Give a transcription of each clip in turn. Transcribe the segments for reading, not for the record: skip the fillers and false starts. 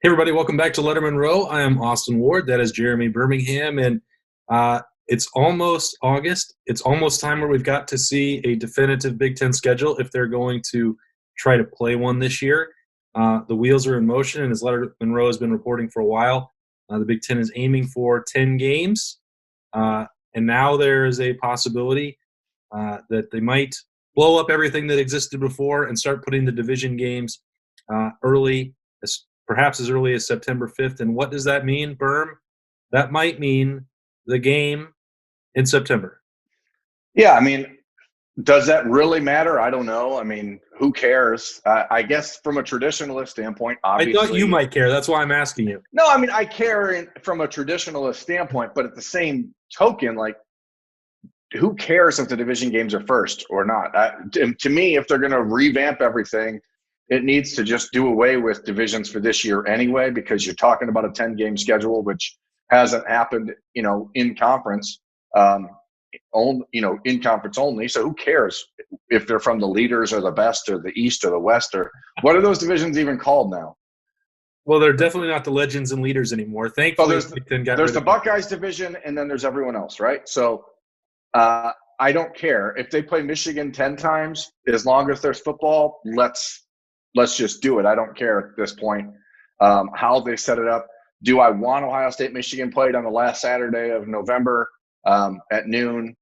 Hey, everybody, welcome back to Lettermen Row. I am Austin Ward. That is Jeremy Birmingham. And it's almost August. It's almost time where we've got to see a definitive Big Ten schedule if they're going to try to play one this year. The wheels are in motion, and as Lettermen Row has been reporting for a while, the Big Ten is aiming for 10 games. And now there is a possibility that they might blow up everything that existed before and start putting the division games early, perhaps as early as September 5th. And what does that mean, Berm? That might mean the game in September. Yeah, I mean, does that really matter? I don't know. I mean, who cares? I guess from a traditionalist standpoint, I thought you obviously. might care. That's why I'm asking you. No, I mean, I care from a traditionalist standpoint, but at the same token, like, who cares if the division games are first or not? To me, if they're going to revamp everything, it needs to just do away with divisions for this year anyway, because you're talking about a 10-game schedule, which hasn't happened, in conference. In conference only. So who cares if they're from the leaders or the best or the East or the West, or what are those divisions even called now? Well, they're definitely not the legends and leaders anymore. Thankfully, there's the Buckeyes division, and then there's everyone else, right? So I don't care if they play Michigan 10 times, as long as there's football. Let's just do it. I don't care at this point how they set it up. Do I want Ohio State Michigan played on the last Saturday of November at noon?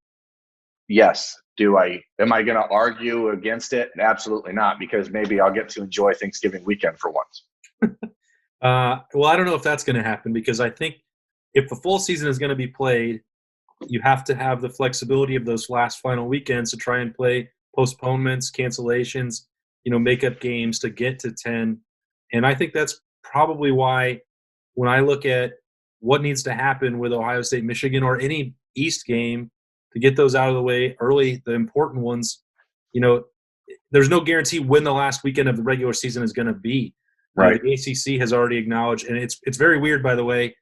Yes. Am I going to argue against it? Absolutely not, because maybe I'll get to enjoy Thanksgiving weekend for once. Well, I don't know if that's going to happen, because I think if the full season is going to be played, you have to have the flexibility of those last final weekends to try and play postponements, cancellations, make up games to get to 10. And I think that's probably why when I look at what needs to happen with Ohio State, Michigan, or any East game to get those out of the way early, the important ones, there's no guarantee when the last weekend of the regular season is going to be. Right. The ACC has already acknowledged, and it's very weird, by the way,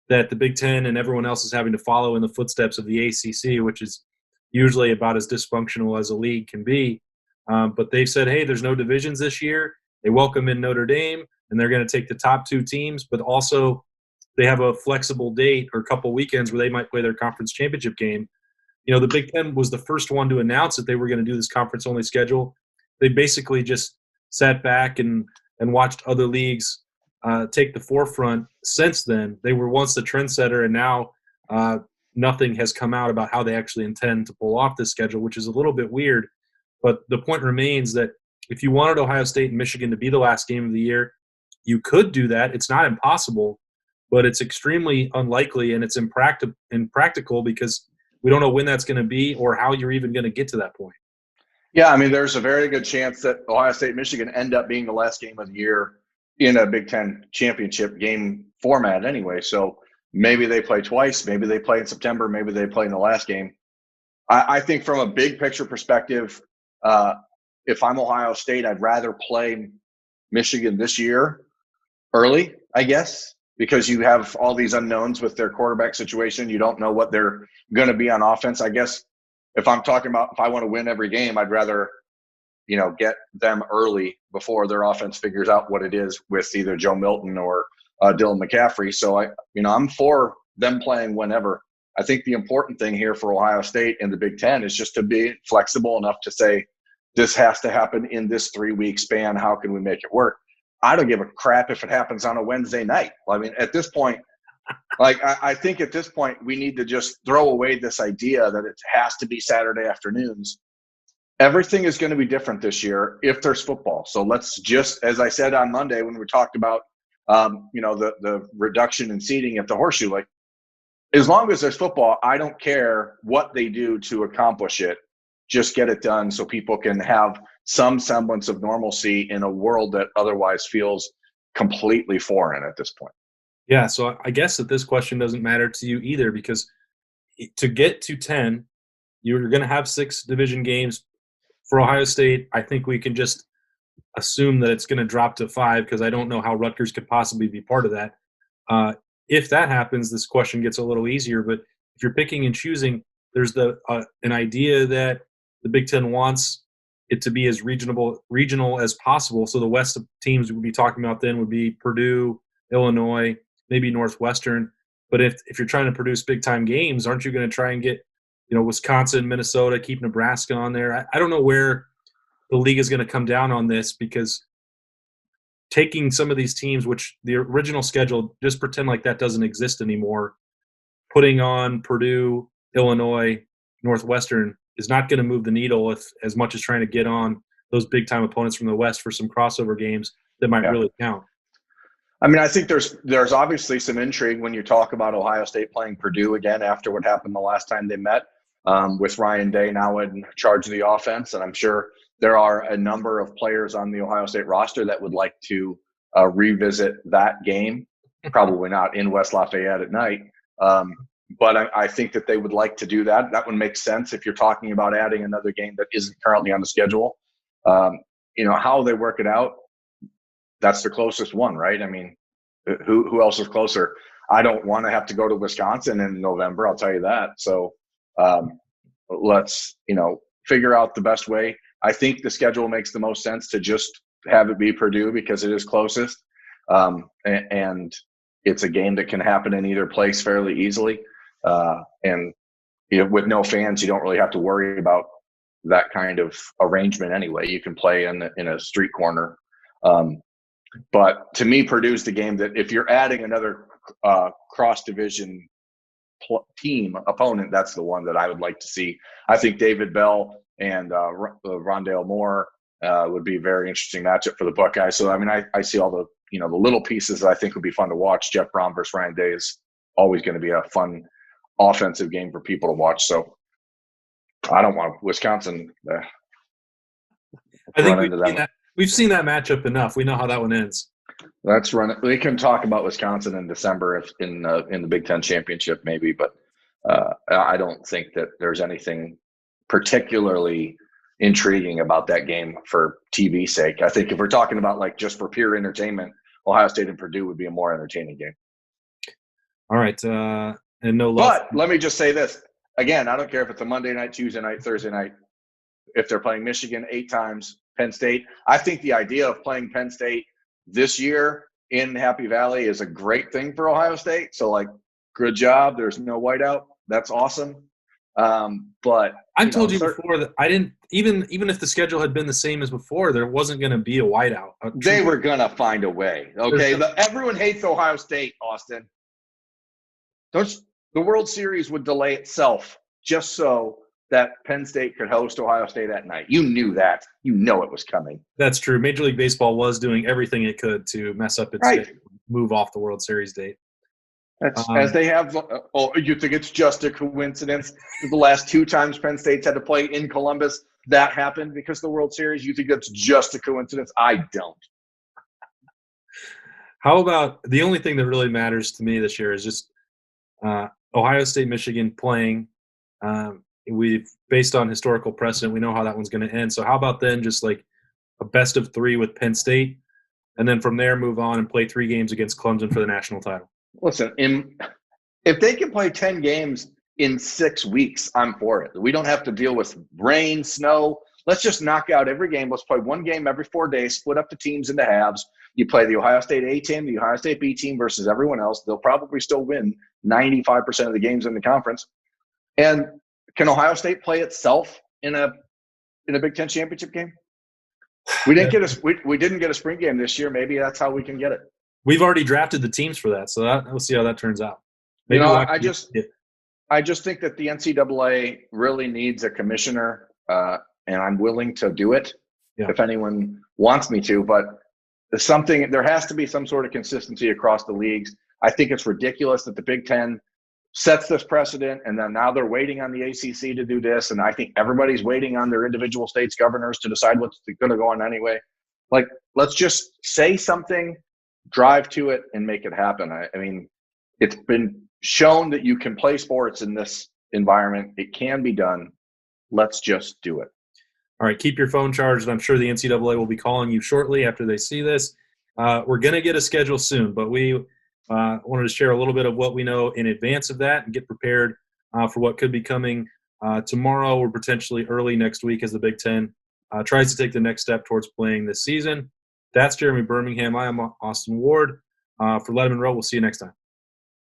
that the Big Ten and everyone else is having to follow in the footsteps of the ACC, which is usually about as dysfunctional as a league can be. But they've said, hey, there's no divisions this year. They welcome in Notre Dame, and they're going to take the top two teams, but also they have a flexible date or a couple weekends where they might play their conference championship game. The Big Ten was the first one to announce that they were going to do this conference-only schedule. They basically just sat back and watched other leagues take the forefront since then. They were once the trendsetter, and now nothing has come out about how they actually intend to pull off this schedule, which is a little bit weird. But the point remains that if you wanted Ohio State and Michigan to be the last game of the year, you could do that. It's not impossible, but it's extremely unlikely, and it's impractical because we don't know when that's going to be or how you're even going to get to that point. Yeah, I mean, there's a very good chance that Ohio State, Michigan end up being the last game of the year in a Big Ten championship game format anyway. So maybe they play twice. Maybe they play in September. Maybe they play in the last game. I think from a big picture perspective, if I'm Ohio State, I'd rather play Michigan this year early, I guess, because you have all these unknowns with their quarterback situation. You don't know what they're going to be on offense. I guess if I'm talking about if I want to win every game, I'd rather, get them early before their offense figures out what it is with either Joe Milton or Dylan McCaffrey. So I'm for them playing whenever. I think the important thing here for Ohio State and the Big Ten is just to be flexible enough to say, this has to happen in this 3-week span. How can we make it work? I don't give a crap if it happens on a Wednesday night. I mean, at this point, I think at this point, we need to just throw away this idea that it has to be Saturday afternoons. Everything is going to be different this year if there's football. So let's just, as I said on Monday when we talked about, the reduction in seating at the Horseshoe, like, as long as there's football, I don't care what they do to accomplish it. Just get it done so people can have some semblance of normalcy in a world that otherwise feels completely foreign at this point. Yeah, so I guess that this question doesn't matter to you either, because to get to 10, you're going to have 6 division games. For Ohio State, I think we can just assume that it's going to drop to 5, because I don't know how Rutgers could possibly be part of that. If that happens, this question gets a little easier. But if you're picking and choosing, there's an idea that the Big Ten wants it to be as regional as possible. So the West teams we'd be talking about then would be Purdue, Illinois, maybe Northwestern. But if you're trying to produce big-time games, aren't you going to try and get, Wisconsin, Minnesota, keep Nebraska on there? I don't know where the league is going to come down on this, because taking some of these teams, which the original schedule, just pretend like that doesn't exist anymore, putting on Purdue, Illinois, Northwestern is not going to move the needle as much as trying to get on those big-time opponents from the West for some crossover games that might really count. I mean, I think there's obviously some intrigue when you talk about Ohio State playing Purdue again after what happened the last time they met, with Ryan Day now in charge of the offense. And I'm sure there are a number of players on the Ohio State roster that would like to revisit that game. Probably not in West Lafayette at night. But I think that they would like to do that. That would make sense if you're talking about adding another game that isn't currently on the schedule. How they work it out, that's the closest one, right? I mean, who else is closer? I don't want to have to go to Wisconsin in November, I'll tell you that. So let's, figure out the best way. I think the schedule makes the most sense to just have it be Purdue because it is closest. And it's a game that can happen in either place fairly easily. And with no fans, you don't really have to worry about that kind of arrangement anyway. You can play in a street corner. But to me, Purdue's the game that if you're adding another cross-division team opponent, that's the one that I would like to see. I think David Bell and Rondale Moore would be a very interesting matchup for the Buckeyes. So, I mean, I see all the the little pieces that I think would be fun to watch. Jeff Brom versus Ryan Day is always going to be a fun offensive game for people to watch. So I don't want Wisconsin. I think we've seen that matchup enough. We know how that one ends. Let's run it. We can talk about Wisconsin in December if in the Big Ten championship maybe, but I don't think that there's anything particularly intriguing about that game for TV sake. I think if we're talking about like just for pure entertainment, Ohio State and Purdue would be a more entertaining game. All right, and no love. But let me just say this again: I don't care if it's a Monday night, Tuesday night, Thursday night. If they're playing Michigan 8 times, Penn State, I think the idea of playing Penn State this year in Happy Valley is a great thing for Ohio State. So, like, good job. There's no whiteout. That's awesome. But I've told you before that I didn't even if the schedule had been the same as before, there wasn't going to be a whiteout. They were going to find a way. Okay, everyone hates Ohio State, Austin. The World Series would delay itself just so that Penn State could host Ohio State at night. You knew that. You know it was coming. That's true. Major League Baseball was doing everything it could to mess up its schedule, move off the World Series date. That's as they have. Oh, you think it's just a coincidence? The last 2 times Penn State's had to play in Columbus, that happened because of the World Series. You think that's just a coincidence? I don't. How about the only thing that really matters to me this year is just Ohio State, Michigan playing. We've based on historical precedent, we know how that one's going to end. So how about then just like a best of 3 with Penn State, and then from there move on and play 3 games against Clemson for the national title? Listen, if they can play 10 games in 6 weeks, I'm for it. We don't have to deal with rain, snow. Let's just knock out every game. Let's play 1 game every 4 days, split up the teams into halves. You play the Ohio State A team, the Ohio State B team versus everyone else. They'll probably still win 95% of the games in the conference. And can Ohio State play itself in a Big Ten championship game? We didn't get a spring game this year. Maybe that's how we can get it. We've already drafted the teams for that, so we'll see how that turns out. Maybe I just think that the NCAA really needs a commissioner, and I'm willing to do it if anyone wants me to. But there has to be some sort of consistency across the leagues. I think it's ridiculous that the Big Ten sets this precedent, and then now they're waiting on the ACC to do this, and I think everybody's waiting on their individual states' governors to decide what's going to go on anyway. Like, let's just say something, drive to it, and make it happen. I mean, it's been shown that you can play sports in this environment. It can be done. Let's just do it. All right, keep your phone charged. I'm sure the NCAA will be calling you shortly after they see this. We're going to get a schedule soon, but we wanted to share a little bit of what we know in advance of that and get prepared for what could be coming tomorrow or potentially early next week as the Big Ten tries to take the next step towards playing this season. That's Jeremy Birmingham. I am Austin Ward. For Lettermen Row, we'll see you next time.